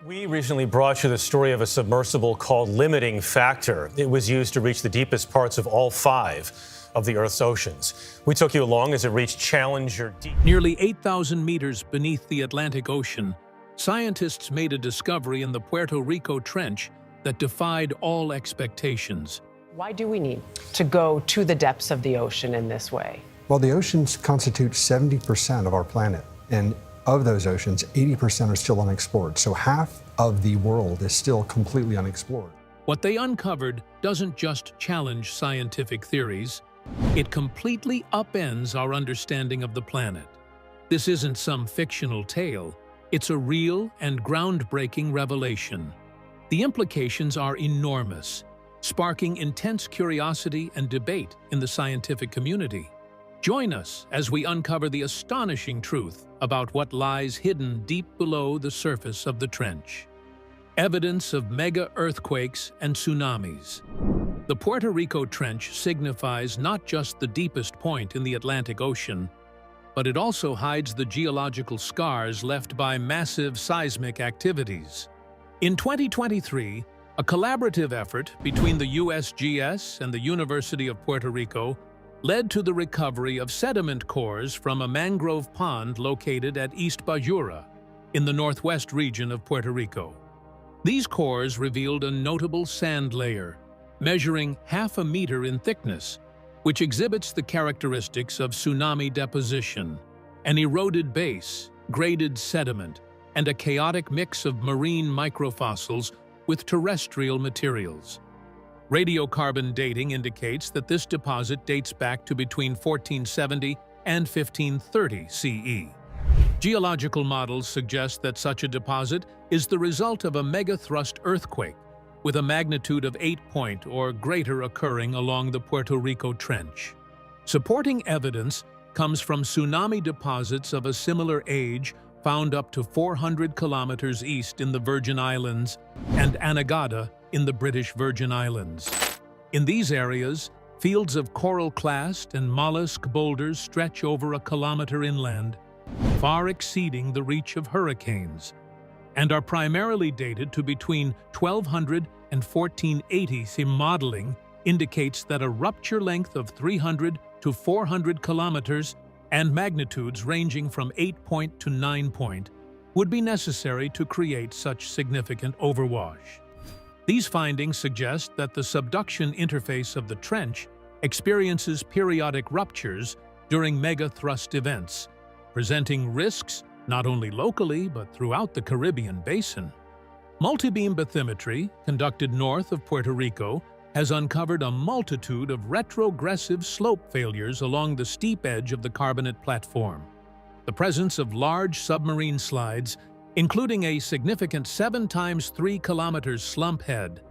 We recently brought you the story of a submersible called Limiting Factor. It was used to reach the deepest parts of all 5 of the Earth's oceans. We took you along as it reached Challenger Deep. Nearly 8,000 meters beneath the Atlantic Ocean, scientists made a discovery in the Puerto Rico Trench that defied all expectations. Why do we need to go to the depths of the ocean in this way? Well, the oceans constitute 70% of our planet, and of those oceans, 80% are still unexplored. So half of the world is still completely unexplored. What they uncovered doesn't just challenge scientific theories, it completely upends our understanding of the planet. This isn't some fictional tale, it's a real and groundbreaking revelation. The implications are enormous, sparking intense curiosity and debate in the scientific community. Join us as we uncover the astonishing truth about what lies hidden deep below the surface of the trench. Evidence of mega-earthquakes and tsunamis. The Puerto Rico Trench signifies not just the deepest point in the Atlantic Ocean, but it also hides the geological scars left by massive seismic activities. In 2023, a collaborative effort between the USGS and the University of Puerto Rico led to the recovery of sediment cores from a mangrove pond located at East Bajura, in the northwest region of Puerto Rico. These cores revealed a notable sand layer, measuring half a meter in thickness, which exhibits the characteristics of tsunami deposition, an eroded base, graded sediment, and a chaotic mix of marine microfossils with terrestrial materials. Radiocarbon dating indicates that this deposit dates back to between 1470 and 1530 CE. Geological models suggest that such a deposit is the result of a megathrust earthquake with a magnitude of 8 or greater occurring along the Puerto Rico Trench. Supporting evidence comes from tsunami deposits of a similar age found up to 400 kilometers east in the Virgin Islands and Anegada in the British Virgin Islands. In these areas, fields of coral-clast and mollusk boulders stretch over a kilometer inland, far exceeding the reach of hurricanes, and are primarily dated to between 1200 and 1480. Modeling indicates that a rupture length of 300 to 400 kilometers and magnitudes ranging from 8 to 9 would be necessary to create such significant overwash. These findings suggest that the subduction interface of the trench experiences periodic ruptures during megathrust events, presenting risks not only locally but throughout the Caribbean basin. Multibeam bathymetry, conducted north of Puerto Rico, has uncovered a multitude of retrogressive slope failures along the steep edge of the carbonate platform. The presence of large submarine slides, including a significant 7 times 3 kilometers slump head,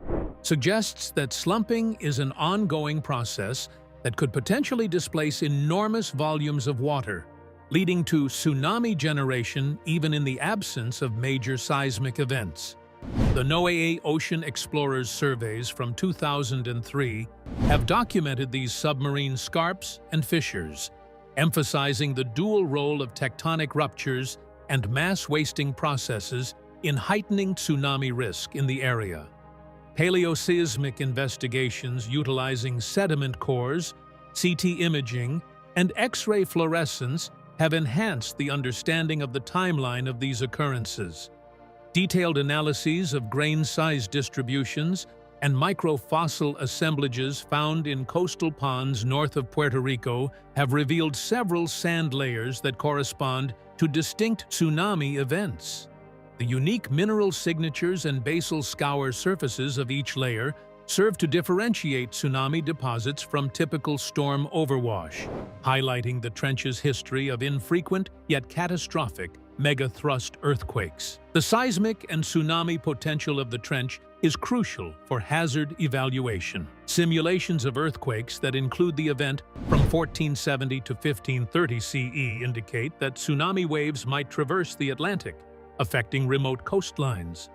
suggests that slumping is an ongoing process that could potentially displace enormous volumes of water, leading to tsunami generation even in the absence of major seismic events. The NOAA Ocean Explorers surveys from 2003 have documented these submarine scarps and fissures, emphasizing the dual role of tectonic ruptures and mass-wasting processes in heightening tsunami risk in the area. Paleoseismic investigations utilizing sediment cores, CT imaging, and X-ray fluorescence have enhanced the understanding of the timeline of these occurrences. Detailed analyses of grain size distributions and microfossil assemblages found in coastal ponds north of Puerto Rico have revealed several sand layers that correspond to distinct tsunami events. The unique mineral signatures and basal scour surfaces of each layer serve to differentiate tsunami deposits from typical storm overwash, highlighting the trench's history of infrequent yet catastrophic megathrust earthquakes. The seismic and tsunami potential of the trench is crucial for hazard evaluation. Simulations of earthquakes that include the event from 1470 to 1530 CE indicate that tsunami waves might traverse the Atlantic, affecting remote coastlines.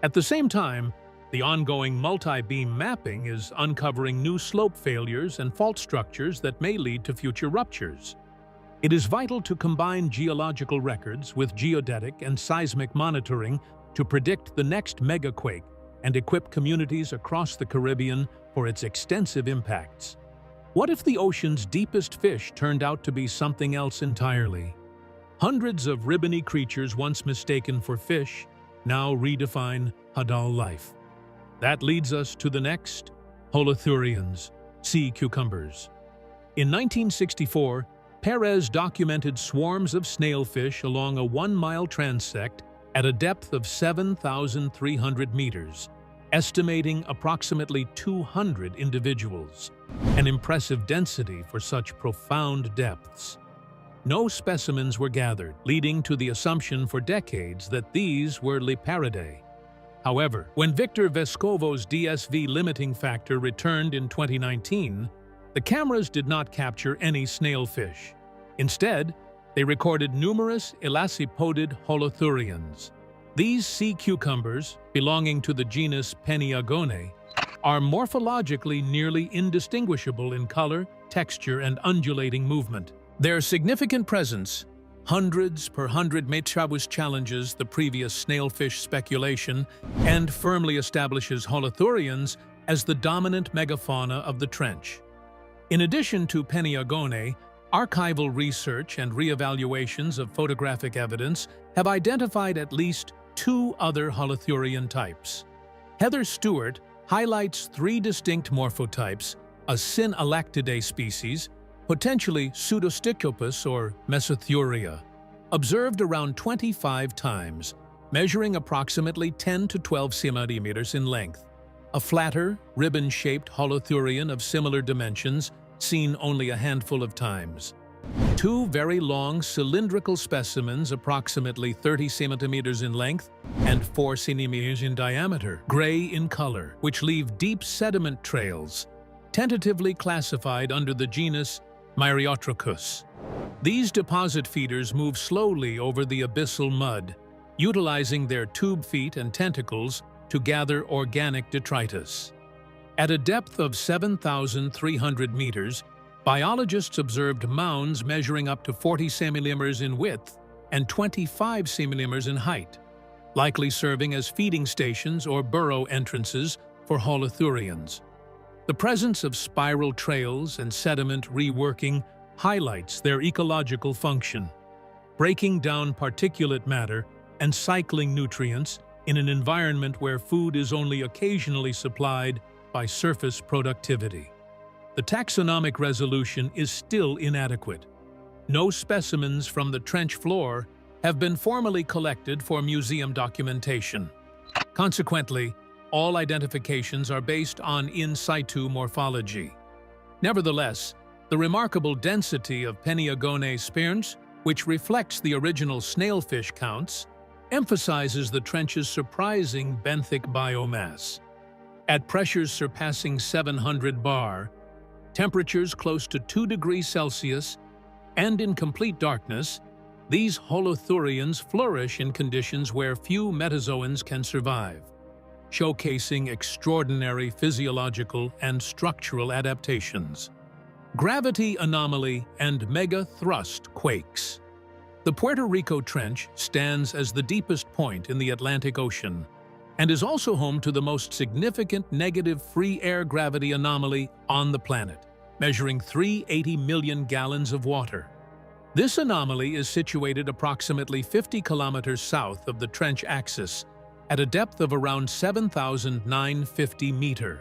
At the same time, the ongoing multi-beam mapping is uncovering new slope failures and fault structures that may lead to future ruptures. It is vital to combine geological records with geodetic and seismic monitoring to predict the next megaquake and equip communities across the Caribbean for its extensive impacts. What if the ocean's deepest fish turned out to be something else entirely? Hundreds of ribbony creatures once mistaken for fish now redefine hadal life. That leads us to the next, holothurians, sea cucumbers. In 1964, Perez documented swarms of snailfish along a 1-mile transect at a depth of 7,300 meters, estimating approximately 200 individuals, an impressive density for such profound depths. No specimens were gathered, leading to the assumption for decades that these were Liparidae. However, when Victor Vescovo's DSV limiting factor returned in 2019, the cameras did not capture any snailfish. Instead, they recorded numerous elasipodid holothurians. These sea cucumbers, belonging to the genus Peniagone, are morphologically nearly indistinguishable in color, texture, and undulating movement. Their significant presence, hundreds per 100 meters, challenges the previous snailfish speculation and firmly establishes holothurians as the dominant megafauna of the trench. In addition to Peniagone, archival research and reevaluations of photographic evidence have identified at least 2 other holothurian types. Heather Stewart highlights 3 distinct morphotypes: a Synalactidae species, potentially Pseudostichopus or Mesothuria, observed around 25 times, measuring approximately 10 to 12 centimeters in length; a flatter, ribbon-shaped holothurian of similar dimensions, seen only a handful of times; 2 very long cylindrical specimens approximately 30 centimeters in length and 4 centimeters in diameter, gray in color, which leave deep sediment trails, tentatively classified under the genus Myriotrachus. These deposit feeders move slowly over the abyssal mud, utilizing their tube feet and tentacles to gather organic detritus. At a depth of 7,300 meters, biologists observed mounds measuring up to 40 centimeters in width and 25 centimeters in height, likely serving as feeding stations or burrow entrances for holothurians. The presence of spiral trails and sediment reworking highlights their ecological function, breaking down particulate matter and cycling nutrients in an environment where food is only occasionally supplied by surface productivity. The taxonomic resolution is still inadequate. No specimens from the trench floor have been formally collected for museum documentation. Consequently, all identifications are based on in situ morphology. Nevertheless, the remarkable density of Peniagone sperms, which reflects the original snailfish counts, emphasizes the trench's surprising benthic biomass. At pressures surpassing 700 bar, temperatures close to 2 degrees Celsius, and in complete darkness, these holothurians flourish in conditions where few metazoans can survive, showcasing extraordinary physiological and structural adaptations. Gravity anomaly and mega-thrust quakes. The Puerto Rico Trench stands as the deepest point in the Atlantic Ocean and is also home to the most significant negative free air gravity anomaly on the planet, measuring 380 million gallons of water. This anomaly is situated approximately 50 kilometers south of the trench axis at a depth of around 7,950 meters.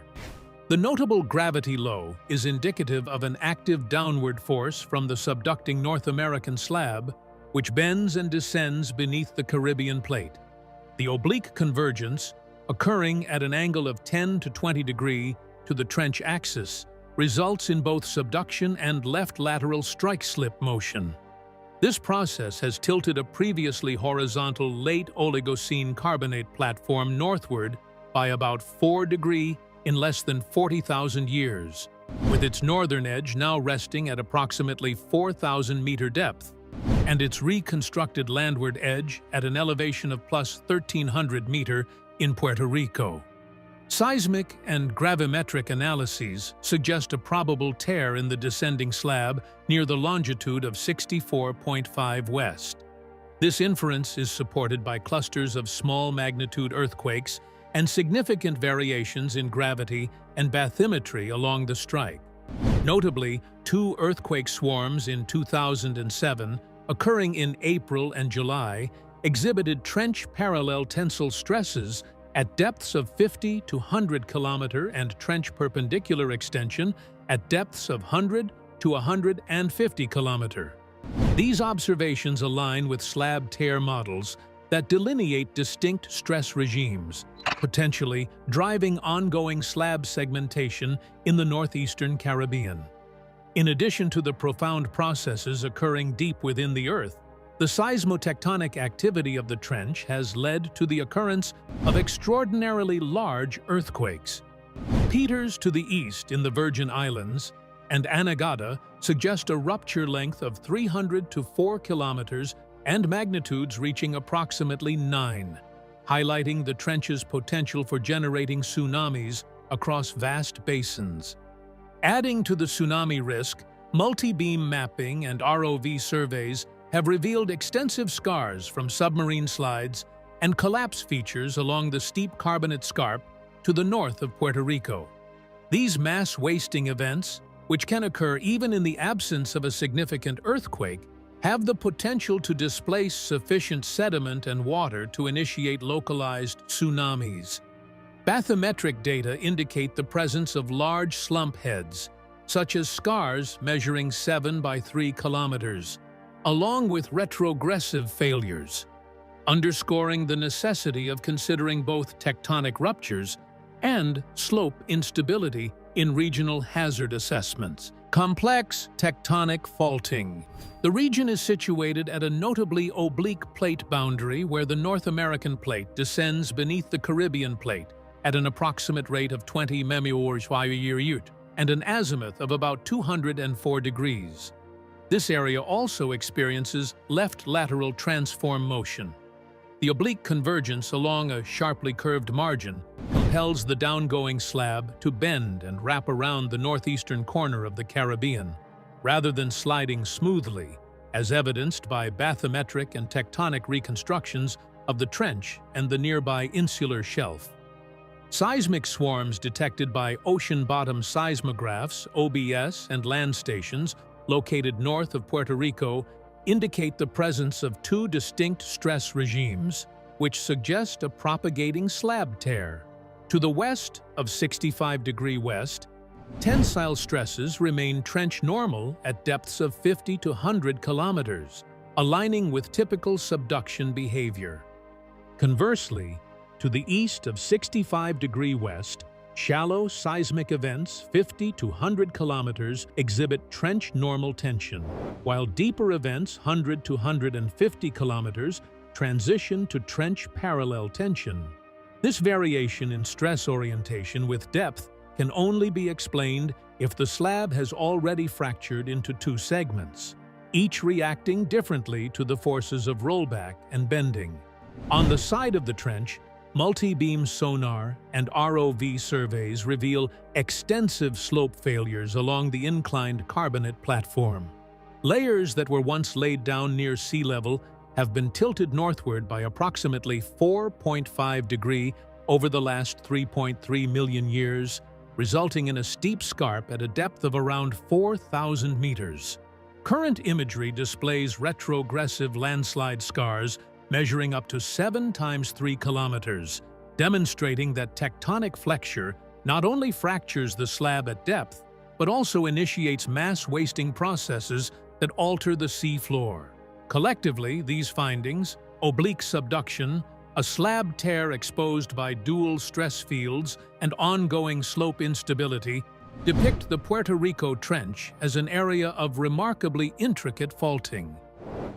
The notable gravity low is indicative of an active downward force from the subducting North American slab, which bends and descends beneath the Caribbean plate. The oblique convergence, occurring at an angle of 10 to 20 degrees to the trench axis, results in both subduction and left lateral strike-slip motion. This process has tilted a previously horizontal late Oligocene carbonate platform northward by about 4 degrees in less than 40,000 years, with its northern edge now resting at approximately 4,000-meter depth, and its reconstructed landward edge at an elevation of plus 1,300 meters in Puerto Rico. Seismic and gravimetric analyses suggest a probable tear in the descending slab near the longitude of 64.5 west. This inference is supported by clusters of small magnitude earthquakes and significant variations in gravity and bathymetry along the strike. Notably, 2 earthquake swarms in 2007, occurring in April and July, exhibited trench parallel tensile stresses at depths of 50 to 100 kilometer and trench perpendicular extension at depths of 100 to 150 kilometer. These observations align with slab tear models that delineate distinct stress regimes, potentially driving ongoing slab segmentation in the northeastern Caribbean. In addition to the profound processes occurring deep within the Earth, the seismotectonic activity of the trench has led to the occurrence of extraordinarily large earthquakes. Peters to the east in the Virgin Islands and Anegada suggest a rupture length of 300 to 4 kilometers and magnitudes reaching approximately 9, highlighting the trench's potential for generating tsunamis across vast basins. Adding to the tsunami risk, multi-beam mapping and ROV surveys have revealed extensive scars from submarine slides and collapse features along the steep carbonate scarp to the north of Puerto Rico. These mass wasting events, which can occur even in the absence of a significant earthquake, have the potential to displace sufficient sediment and water to initiate localized tsunamis. Bathymetric data indicate the presence of large slump heads, such as scars measuring 7 by 3 kilometers, along with retrogressive failures, underscoring the necessity of considering both tectonic ruptures and slope instability in regional hazard assessments. Complex tectonic faulting. The region is situated at a notably oblique plate boundary where the North American plate descends beneath the Caribbean plate at an approximate rate of 20 mmHg and an azimuth of about 204 degrees. This area also experiences left lateral transform motion. The oblique convergence along a sharply curved margin compels the downgoing slab to bend and wrap around the northeastern corner of the Caribbean, rather than sliding smoothly, as evidenced by bathymetric and tectonic reconstructions of the trench and the nearby insular shelf. Seismic swarms detected by ocean bottom seismographs, OBS, and land stations located north of Puerto Rico indicate the presence of 2 distinct stress regimes, which suggest a propagating slab tear. To the west of 65 degree west, tensile stresses remain trench normal at depths of 50 to 100 kilometers, aligning with typical subduction behavior. Conversely, to the east of 65 degree west, shallow seismic events 50 to 100 kilometers exhibit trench normal tension, while deeper events 100 to 150 kilometers transition to trench parallel tension. This variation in stress orientation with depth can only be explained if the slab has already fractured into 2 segments, each reacting differently to the forces of rollback and bending. On the side of the trench, multi-beam sonar and ROV surveys reveal extensive slope failures along the inclined carbonate platform. Layers that were once laid down near sea level have been tilted northward by approximately 4.5 degrees over the last 3.3 million years, resulting in a steep scarp at a depth of around 4,000 meters. Current imagery displays retrogressive landslide scars measuring up to 7 times 3 kilometers, demonstrating that tectonic flexure not only fractures the slab at depth, but also initiates mass-wasting processes that alter the sea floor. Collectively, these findings, oblique subduction, a slab tear exposed by dual stress fields, and ongoing slope instability, depict the Puerto Rico Trench as an area of remarkably intricate faulting.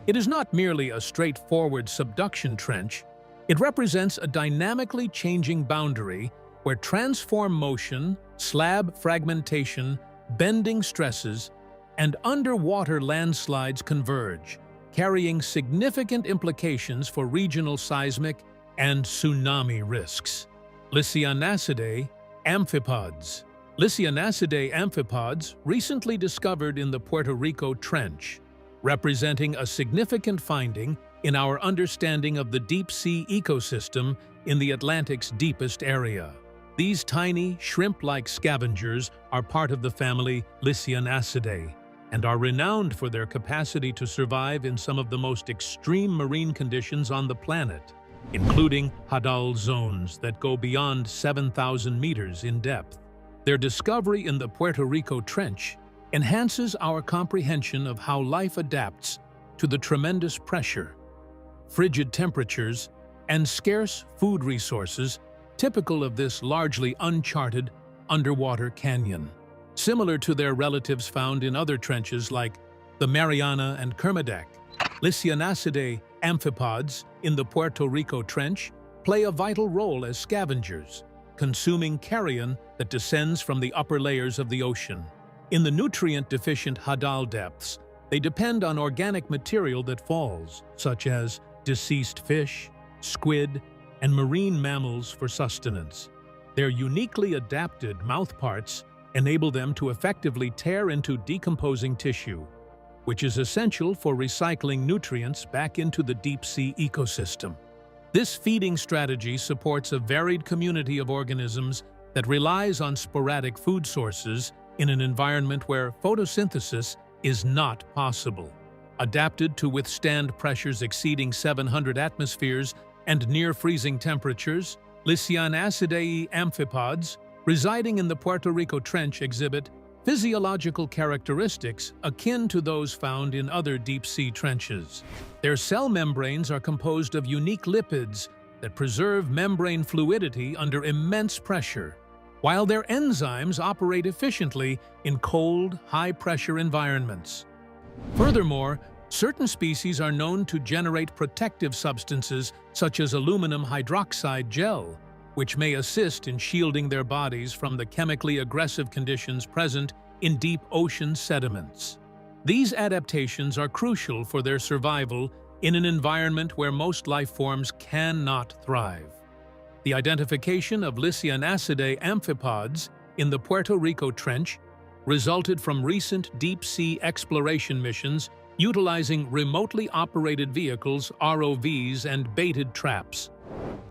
It is not merely a straightforward subduction trench, it represents a dynamically changing boundary where transform motion, slab fragmentation, bending stresses, and underwater landslides converge, carrying significant implications for regional seismic and tsunami risks. Lycianacidae amphipods. Lycianacidae amphipods recently discovered in the Puerto Rico Trench, representing a significant finding in our understanding of the deep-sea ecosystem in the Atlantic's deepest area. These tiny, shrimp-like scavengers are part of the family Lycianacidae and are renowned for their capacity to survive in some of the most extreme marine conditions on the planet, including hadal zones that go beyond 7,000 meters in depth. Their discovery in the Puerto Rico Trench enhances our comprehension of how life adapts to the tremendous pressure, frigid temperatures, and scarce food resources typical of this largely uncharted underwater canyon. Similar to their relatives found in other trenches like the Mariana and Kermadec, Lycianacidae amphipods in the Puerto Rico Trench play a vital role as scavengers, consuming carrion that descends from the upper layers of the ocean. In the nutrient-deficient hadal depths, they depend on organic material that falls, such as deceased fish, squid, and marine mammals for sustenance. Their uniquely adapted mouthparts enable them to effectively tear into decomposing tissue, which is essential for recycling nutrients back into the deep-sea ecosystem. This feeding strategy supports a varied community of organisms that relies on sporadic food sources in an environment where photosynthesis is not possible. Adapted to withstand pressures exceeding 700 atmospheres and near-freezing temperatures, Lycianacidae amphipods residing in the Puerto Rico Trench exhibit physiological characteristics akin to those found in other deep-sea trenches. Their cell membranes are composed of unique lipids that preserve membrane fluidity under immense pressure, while their enzymes operate efficiently in cold, high-pressure environments. Furthermore, certain species are known to generate protective substances such as aluminum hydroxide gel, which may assist in shielding their bodies from the chemically aggressive conditions present in deep ocean sediments. These adaptations are crucial for their survival in an environment where most life forms cannot thrive. The identification of Lycianacidae amphipods in the Puerto Rico Trench resulted from recent deep-sea exploration missions utilizing remotely operated vehicles, ROVs, and baited traps.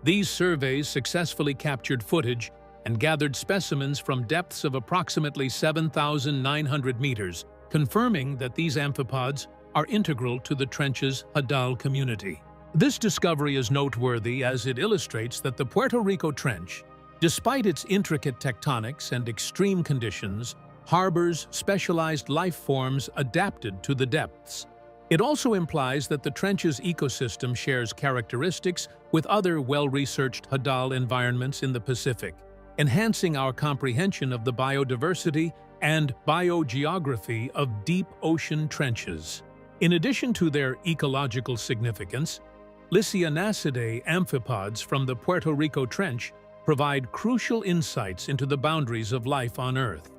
These surveys successfully captured footage and gathered specimens from depths of approximately 7,900 meters, confirming that these amphipods are integral to the trench's hadal community. This discovery is noteworthy as it illustrates that the Puerto Rico Trench, despite its intricate tectonics and extreme conditions, harbors specialized life forms adapted to the depths. It also implies that the trench's ecosystem shares characteristics with other well-researched hadal environments in the Pacific, enhancing our comprehension of the biodiversity and biogeography of deep ocean trenches. In addition to their ecological significance, Lycianacidae amphipods from the Puerto Rico Trench provide crucial insights into the boundaries of life on Earth.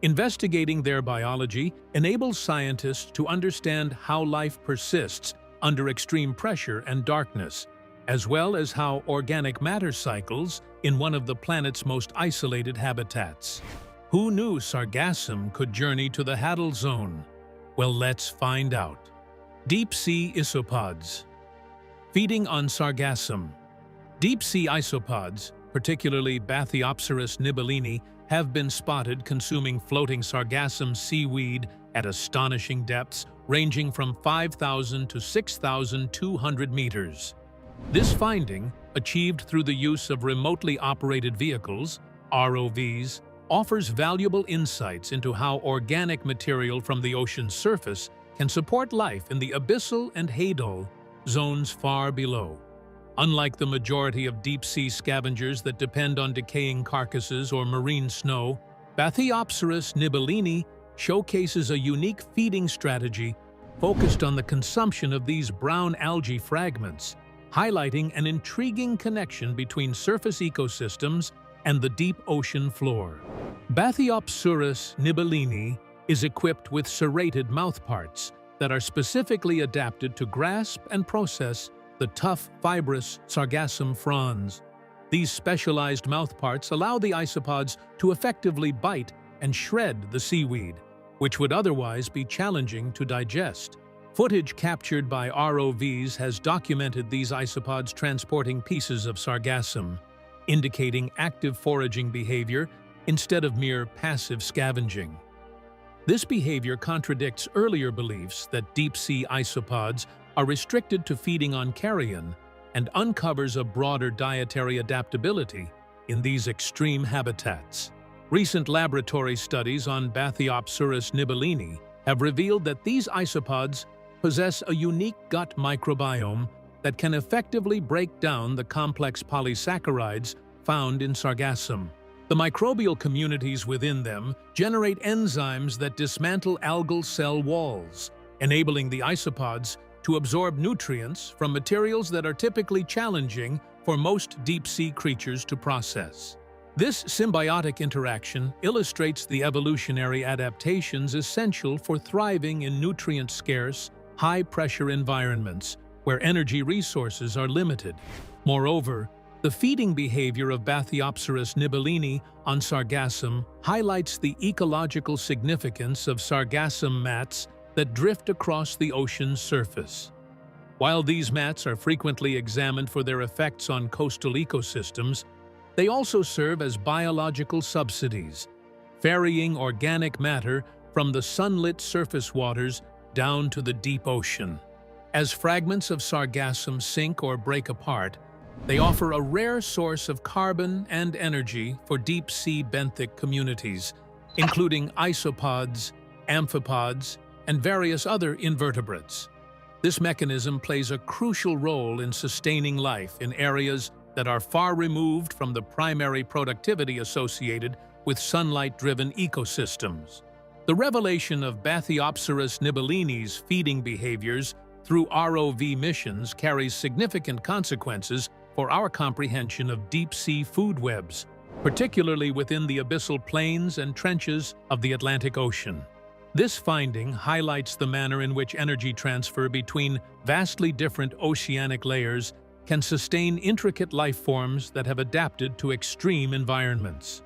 Investigating their biology enables scientists to understand how life persists under extreme pressure and darkness, as well as how organic matter cycles in one of the planet's most isolated habitats. Who knew sargassum could journey to the hadal zone? Well, let's find out. Deep-sea isopods. Feeding on sargassum. Deep-sea isopods, particularly Bathyopsis nibelini, have been spotted consuming floating sargassum seaweed at astonishing depths ranging from 5,000 to 6,200 meters. This finding, achieved through the use of remotely operated vehicles, ROVs, offers valuable insights into how organic material from the ocean's surface can support life in the abyssal and hadal zones far below. Unlike the majority of deep-sea scavengers that depend on decaying carcasses or marine snow, Bathyopsis nibelini showcases a unique feeding strategy focused on the consumption of these brown algae fragments, highlighting an intriguing connection between surface ecosystems and the deep ocean floor. Bathyopsis nibelini is equipped with serrated mouthparts that are specifically adapted to grasp and process the tough, fibrous sargassum fronds. These specialized mouthparts allow the isopods to effectively bite and shred the seaweed, which would otherwise be challenging to digest. Footage captured by ROVs has documented these isopods transporting pieces of sargassum, indicating active foraging behavior instead of mere passive scavenging. This behavior contradicts earlier beliefs that deep-sea isopods are restricted to feeding on carrion and uncovers a broader dietary adaptability in these extreme habitats. Recent laboratory studies on Bathyopsaurus nibelini have revealed that these isopods possess a unique gut microbiome that can effectively break down the complex polysaccharides found in sargassum. The microbial communities within them generate enzymes that dismantle algal cell walls, enabling the isopods to absorb nutrients from materials that are typically challenging for most deep-sea creatures to process. This symbiotic interaction illustrates the evolutionary adaptations essential for thriving in nutrient-scarce, high-pressure environments where energy resources are limited. Moreover, the feeding behavior of Bathyopsaurus nibelini on sargassum highlights the ecological significance of sargassum mats that drift across the ocean's surface. While these mats are frequently examined for their effects on coastal ecosystems, they also serve as biological subsidies, ferrying organic matter from the sunlit surface waters down to the deep ocean. As fragments of sargassum sink or break apart, they offer a rare source of carbon and energy for deep-sea benthic communities, including isopods, amphipods, and various other invertebrates. This mechanism plays a crucial role in sustaining life in areas that are far removed from the primary productivity associated with sunlight-driven ecosystems. The revelation of Bathyopsaurus nibelini's feeding behaviors through ROV missions carries significant consequences for our comprehension of deep-sea food webs, particularly within the abyssal plains and trenches of the Atlantic Ocean. This finding highlights the manner in which energy transfer between vastly different oceanic layers can sustain intricate life forms that have adapted to extreme environments.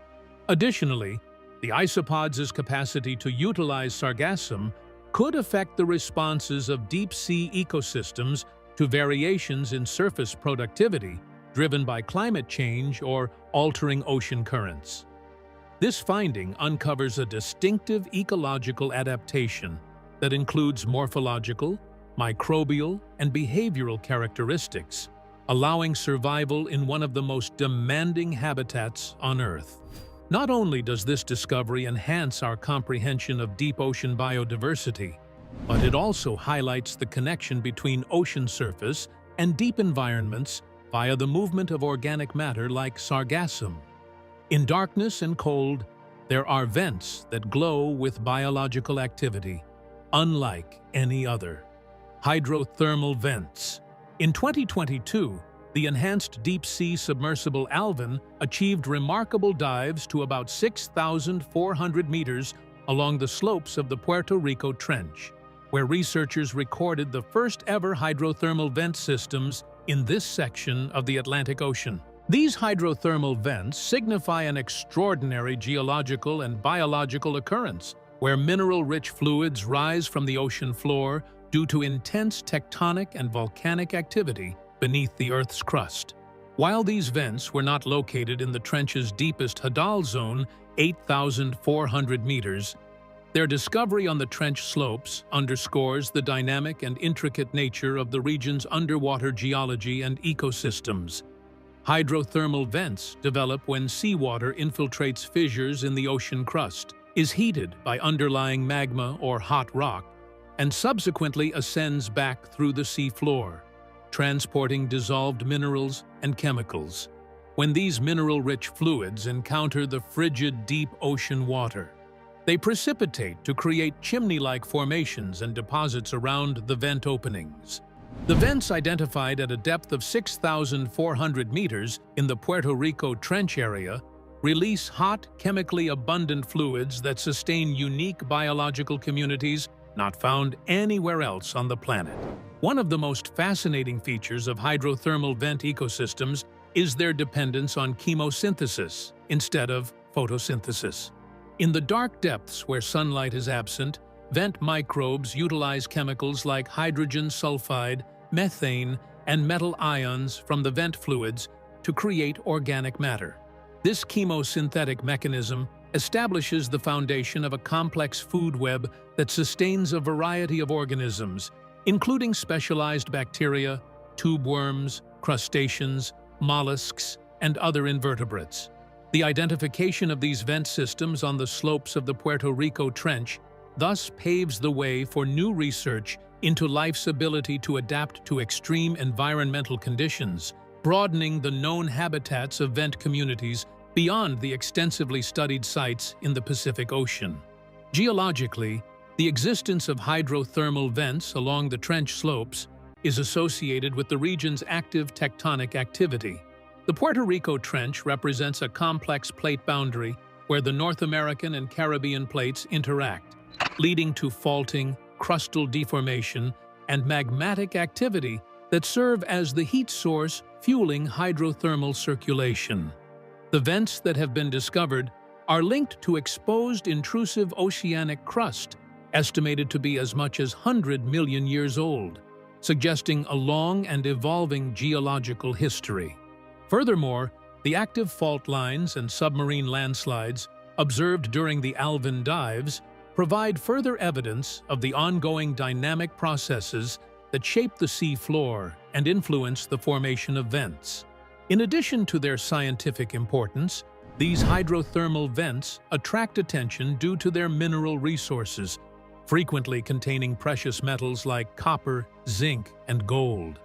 Additionally, the isopods' capacity to utilize sargassum could affect the responses of deep-sea ecosystems to variations in surface productivity driven by climate change or altering ocean currents. This finding uncovers a distinctive ecological adaptation that includes morphological, microbial, and behavioral characteristics, allowing survival in one of the most demanding habitats on Earth. Not only does this discovery enhance our comprehension of deep ocean biodiversity, but it also highlights the connection between ocean surface and deep environments via the movement of organic matter like sargassum. In darkness and cold, there are vents that glow with biological activity, unlike any other. Hydrothermal vents. In 2022, the enhanced deep-sea submersible Alvin achieved remarkable dives to about 6,400 meters along the slopes of the Puerto Rico Trench, where researchers recorded the first-ever hydrothermal vent systems in this section of the Atlantic Ocean. These hydrothermal vents signify an extraordinary geological and biological occurrence, where mineral-rich fluids rise from the ocean floor due to intense tectonic and volcanic activity beneath the Earth's crust. While these vents were not located in the trench's deepest hadal zone, 8,400 meters, their discovery on the trench slopes underscores the dynamic and intricate nature of the region's underwater geology and ecosystems. Hydrothermal vents develop when seawater infiltrates fissures in the ocean crust, is heated by underlying magma or hot rock, and subsequently ascends back through the sea floor, transporting dissolved minerals and chemicals. When these mineral-rich fluids encounter the frigid deep ocean water, they precipitate to create chimney-like formations and deposits around the vent openings. The vents identified at a depth of 6,400 meters in the Puerto Rico Trench area release hot, chemically abundant fluids that sustain unique biological communities not found anywhere else on the planet. One of the most fascinating features of hydrothermal vent ecosystems is their dependence on chemosynthesis instead of photosynthesis. In the dark depths where sunlight is absent, vent microbes utilize chemicals like hydrogen sulfide, methane, and metal ions from the vent fluids to create organic matter. This chemosynthetic mechanism establishes the foundation of a complex food web that sustains a variety of organisms, including specialized bacteria, tube worms, crustaceans, mollusks, and other invertebrates. The identification of these vent systems on the slopes of the Puerto Rico Trench thus paves the way for new research into life's ability to adapt to extreme environmental conditions, broadening the known habitats of vent communities beyond the extensively studied sites in the Pacific Ocean. Geologically, the existence of hydrothermal vents along the trench slopes is associated with the region's active tectonic activity. The Puerto Rico Trench represents a complex plate boundary where the North American and Caribbean plates interact, leading to faulting, crustal deformation, and magmatic activity that serve as the heat source fueling hydrothermal circulation. The vents that have been discovered are linked to exposed intrusive oceanic crust, estimated to be as much as 100 million years old, suggesting a long and evolving geological history. Furthermore, the active fault lines and submarine landslides observed during the Alvin dives provide further evidence of the ongoing dynamic processes that shape the sea floor and influence the formation of vents. In addition to their scientific importance, these hydrothermal vents attract attention due to their mineral resources, frequently containing precious metals like copper, zinc, and gold.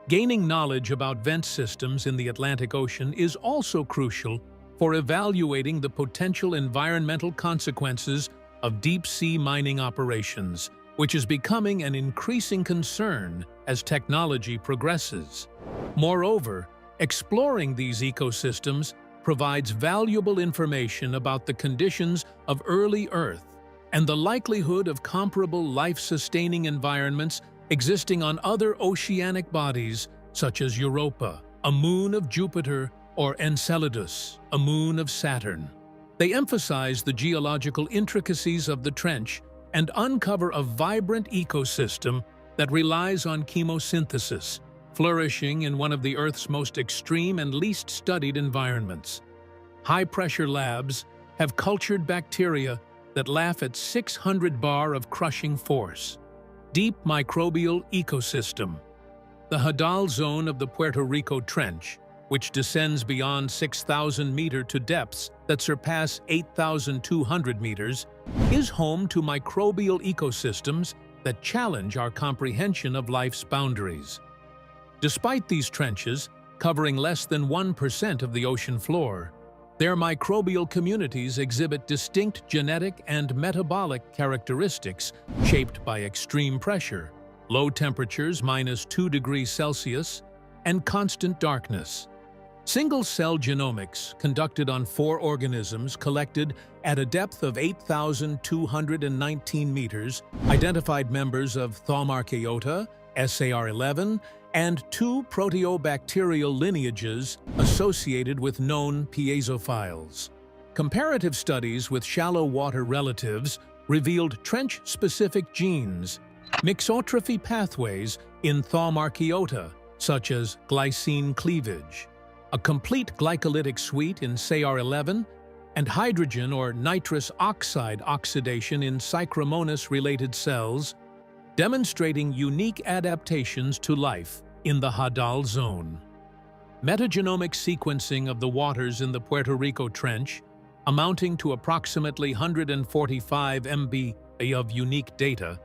Gaining knowledge about vent systems in the Atlantic Ocean is also crucial for evaluating the potential environmental consequences of deep-sea mining operations, which is becoming an increasing concern as technology progresses. Moreover, exploring these ecosystems provides valuable information about the conditions of early Earth and the likelihood of comparable life-sustaining environments existing on other oceanic bodies such as Europa, a moon of Jupiter, or Enceladus, a moon of Saturn. They emphasize the geological intricacies of the trench and uncover a vibrant ecosystem that relies on chemosynthesis, flourishing in one of the Earth's most extreme and least studied environments. High-pressure labs have cultured bacteria that laugh at 600 bar of crushing force. Deep microbial ecosystem. The Hadal zone of the Puerto Rico Trench, which descends beyond 6,000 meters to depths that surpass 8,200 meters, is home to microbial ecosystems that challenge our comprehension of life's boundaries. Despite these trenches, covering less than 1% of the ocean floor, their microbial communities exhibit distinct genetic and metabolic characteristics shaped by extreme pressure, low temperatures -2 degrees Celsius, and constant darkness. Single-cell genomics conducted on 4 organisms collected at a depth of 8,219 meters identified members of Thaumarchaeota, SAR11, and 2 proteobacterial lineages associated with known piezophiles. Comparative studies with shallow water relatives revealed trench-specific genes, mixotrophy pathways in Thaumarchaeota, such as glycine cleavage, a complete glycolytic suite in SAR11, and hydrogen or nitrous oxide oxidation in Cycromonas-related cells, demonstrating unique adaptations to life in the Hadal zone. Metagenomic sequencing of the waters in the Puerto Rico Trench, amounting to approximately 145 MB of unique data,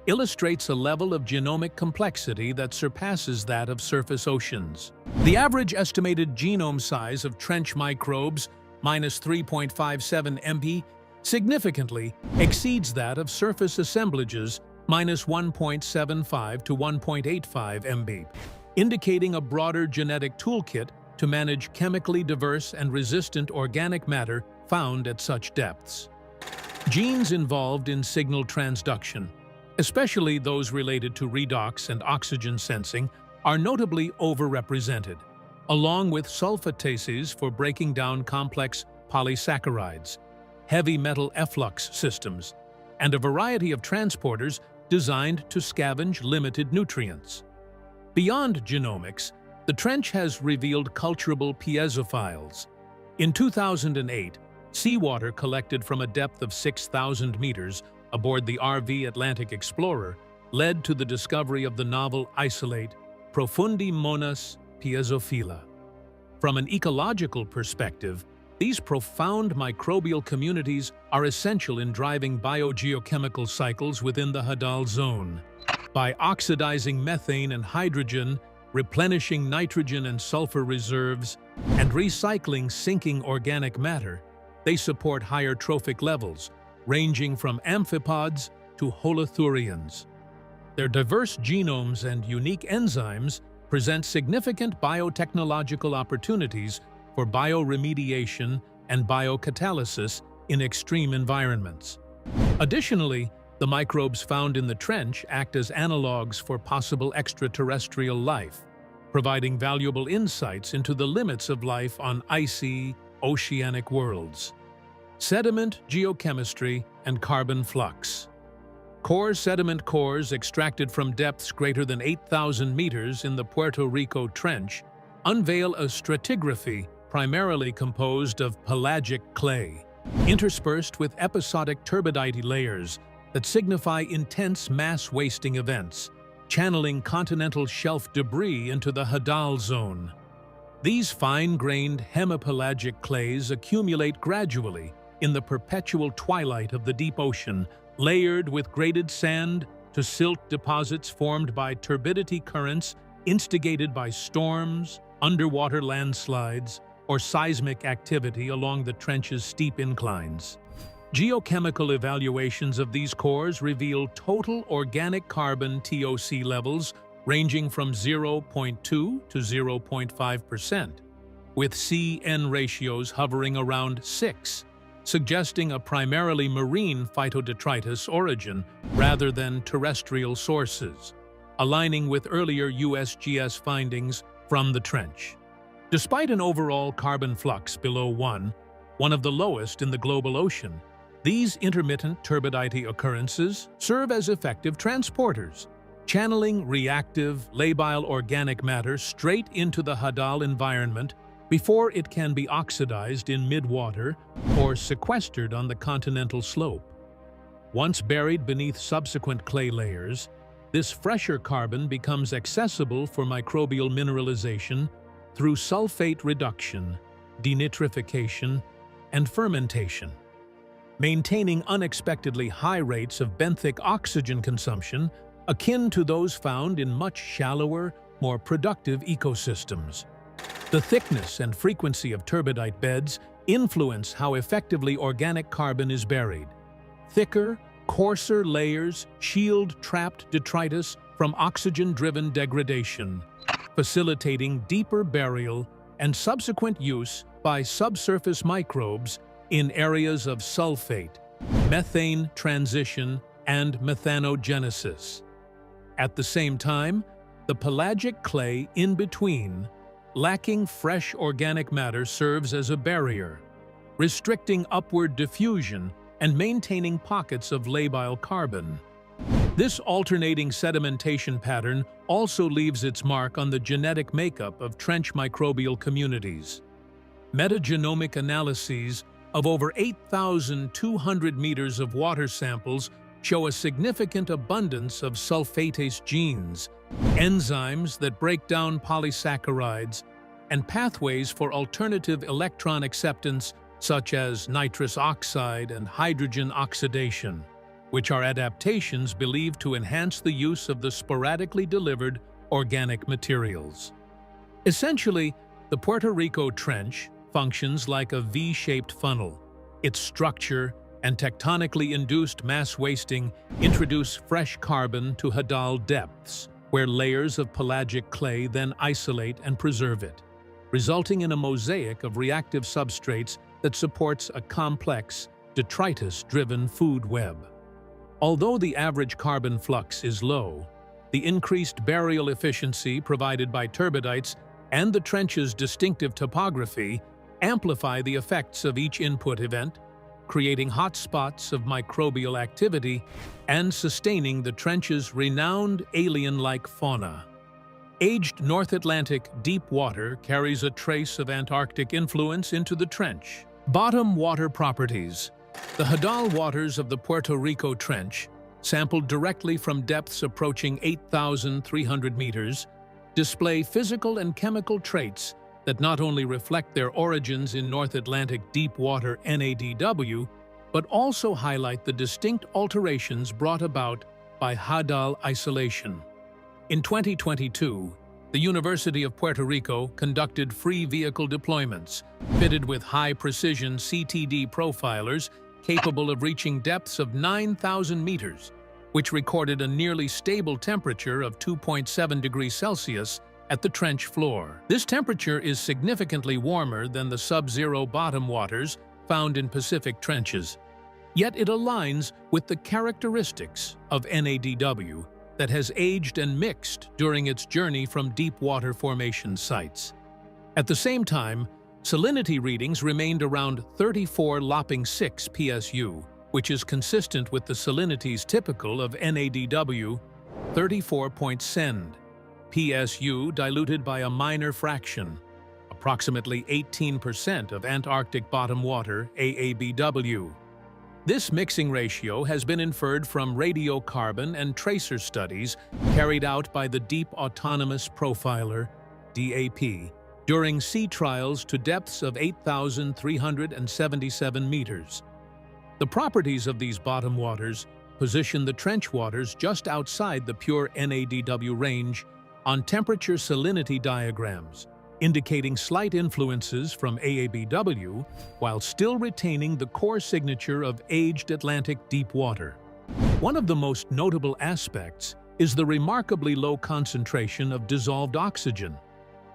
illustrates a level of genomic complexity that surpasses that of surface oceans. The average estimated genome size of trench microbes, -3.57 MB, significantly exceeds that of surface assemblages, -1.75 to 1.85 MB, indicating a broader genetic toolkit to manage chemically diverse and resistant organic matter found at such depths. Genes involved in signal transduction, especially those related to redox and oxygen sensing, are notably overrepresented, along with sulfatases for breaking down complex polysaccharides, heavy metal efflux systems, and a variety of transporters designed to scavenge limited nutrients. Beyond genomics, the trench has revealed culturable piezophiles. In 2008, seawater collected from a depth of 6,000 meters aboard the RV Atlantic Explorer led to the discovery of the novel isolate Profundimonas piezophila. From an ecological perspective, these profound microbial communities are essential in driving biogeochemical cycles within the Hadal zone. By oxidizing methane and hydrogen, replenishing nitrogen and sulfur reserves, and recycling sinking organic matter, they support higher trophic levels, ranging from amphipods to holothurians. Their diverse genomes and unique enzymes present significant biotechnological opportunities for bioremediation and biocatalysis in extreme environments. Additionally, the microbes found in the trench act as analogues for possible extraterrestrial life, providing valuable insights into the limits of life on icy, oceanic worlds. Sediment geochemistry and carbon flux. Core sediment cores extracted from depths greater than 8,000 meters in the Puerto Rico Trench unveil a stratigraphy primarily composed of pelagic clay, interspersed with episodic turbidite layers that signify intense mass-wasting events, channeling continental shelf debris into the Hadal zone. These fine-grained hemipelagic clays accumulate gradually in the perpetual twilight of the deep ocean, layered with graded sand to silt deposits formed by turbidity currents instigated by storms, underwater landslides, or seismic activity along the trench's steep inclines. Geochemical evaluations of these cores reveal total organic carbon TOC levels ranging from 0.2 to 0.5%, with C-N ratios hovering around 6, suggesting a primarily marine phytodetritus origin rather than terrestrial sources, aligning with earlier USGS findings from the trench. Despite an overall carbon flux below 1, one of the lowest in the global ocean, these intermittent turbidity occurrences serve as effective transporters, channeling reactive, labile organic matter straight into the Hadal environment before it can be oxidized in midwater or sequestered on the continental slope. Once buried beneath subsequent clay layers, this fresher carbon becomes accessible for microbial mineralization through sulfate reduction, denitrification, and fermentation. Maintaining unexpectedly high rates of benthic oxygen consumption akin to those found in much shallower, more productive ecosystems. The thickness and frequency of turbidite beds influence how effectively organic carbon is buried. Thicker, coarser layers shield trapped detritus from oxygen-driven degradation, facilitating deeper burial and subsequent use by subsurface microbes in areas of sulfate, methane transition, and methanogenesis. At the same time, the pelagic clay in between, lacking fresh organic matter, serves as a barrier, restricting upward diffusion and maintaining pockets of labile carbon. This alternating sedimentation pattern also leaves its mark on the genetic makeup of trench microbial communities. Metagenomic analyses of over 8,200 meters of water samples show a significant abundance of sulfatase genes, enzymes that break down polysaccharides, and pathways for alternative electron acceptance such as nitrous oxide and hydrogen oxidation, which are adaptations believed to enhance the use of the sporadically delivered organic materials. Essentially, the Puerto Rico Trench functions like a V-shaped funnel. Its structure and tectonically induced mass wasting introduce fresh carbon to Hadal depths, where layers of pelagic clay then isolate and preserve it, resulting in a mosaic of reactive substrates that supports a complex, detritus-driven food web. Although the average carbon flux is low, the increased burial efficiency provided by turbidites and the trench's distinctive topography amplify the effects of each input event, creating hotspots of microbial activity and sustaining the trench's renowned alien-like fauna. Aged North Atlantic deep water carries a trace of Antarctic influence into the trench. Bottom water properties. The Hadal waters of the Puerto Rico Trench, sampled directly from depths approaching 8,300 meters, display physical and chemical traits that not only reflect their origins in North Atlantic deep water NADW, but also highlight the distinct alterations brought about by Hadal isolation. In 2022, the University of Puerto Rico conducted free vehicle deployments, fitted with high-precision CTD profilers capable of reaching depths of 9,000 meters, which recorded a nearly stable temperature of 2.7 degrees Celsius at the trench floor. This temperature is significantly warmer than the sub-zero bottom waters found in Pacific trenches. Yet it aligns with the characteristics of NADW that has aged and mixed during its journey from deep water formation sites. At the same time, salinity readings remained around 34.6 PSU, which is consistent with the salinities typical of NADW, 34.0 PSU diluted by a minor fraction, approximately 18% of Antarctic bottom water AABW. This mixing ratio has been inferred from radiocarbon and tracer studies carried out by the Deep Autonomous Profiler, DAP, during sea trials to depths of 8,377 meters. The properties of these bottom waters position the trench waters just outside the pure NADW range on temperature salinity diagrams, indicating slight influences from AABW while still retaining the core signature of aged Atlantic deep water. One of the most notable aspects is the remarkably low concentration of dissolved oxygen,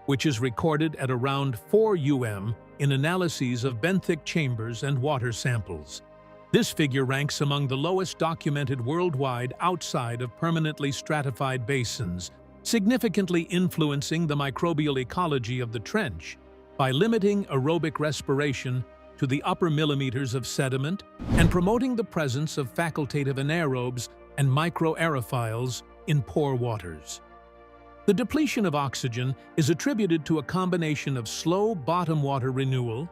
which is recorded at around 4 in analyses of benthic chambers and water samples. This figure ranks among the lowest documented worldwide outside of permanently stratified basins, significantly influencing the microbial ecology of the trench by limiting aerobic respiration to the upper millimeters of sediment and promoting the presence of facultative anaerobes and microaerophiles in pore waters. The depletion of oxygen is attributed to a combination of slow bottom water renewal,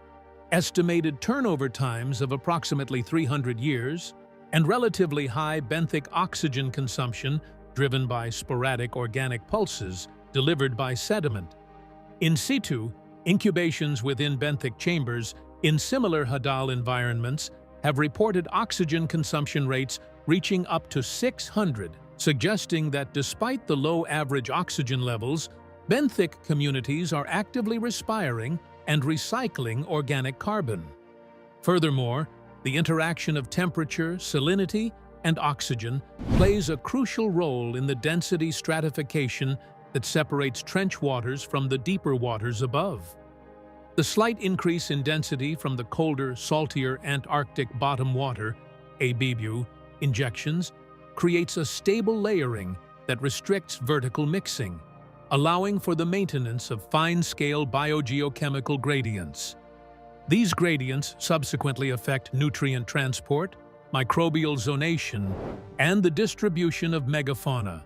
estimated turnover times of approximately 300 years, and relatively high benthic oxygen consumption driven by sporadic organic pulses delivered by sediment. In situ, incubations within benthic chambers in similar Hadal environments have reported oxygen consumption rates reaching up to 600, suggesting that despite the low average oxygen levels, benthic communities are actively respiring and recycling organic carbon. Furthermore, the interaction of temperature, salinity, and oxygen plays a crucial role in the density stratification that separates trench waters from the deeper waters above. The slight increase in density from the colder, saltier Antarctic bottom water, ABBU, injections creates a stable layering that restricts vertical mixing, allowing for the maintenance of fine-scale biogeochemical gradients. These gradients subsequently affect nutrient transport, microbial zonation, and the distribution of megafauna,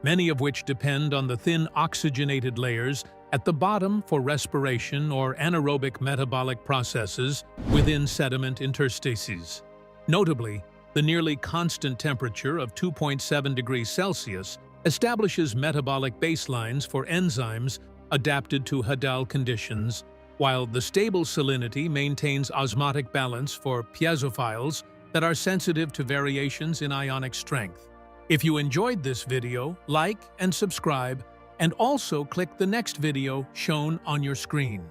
many of which depend on the thin oxygenated layers at the bottom for respiration or anaerobic metabolic processes within sediment interstices. Notably, the nearly constant temperature of 2.7 degrees Celsius establishes metabolic baselines for enzymes adapted to Hadal conditions, while the stable salinity maintains osmotic balance for piezophiles that are sensitive to variations in ionic strength. If you enjoyed this video, like and subscribe, and also click the next video shown on your screen.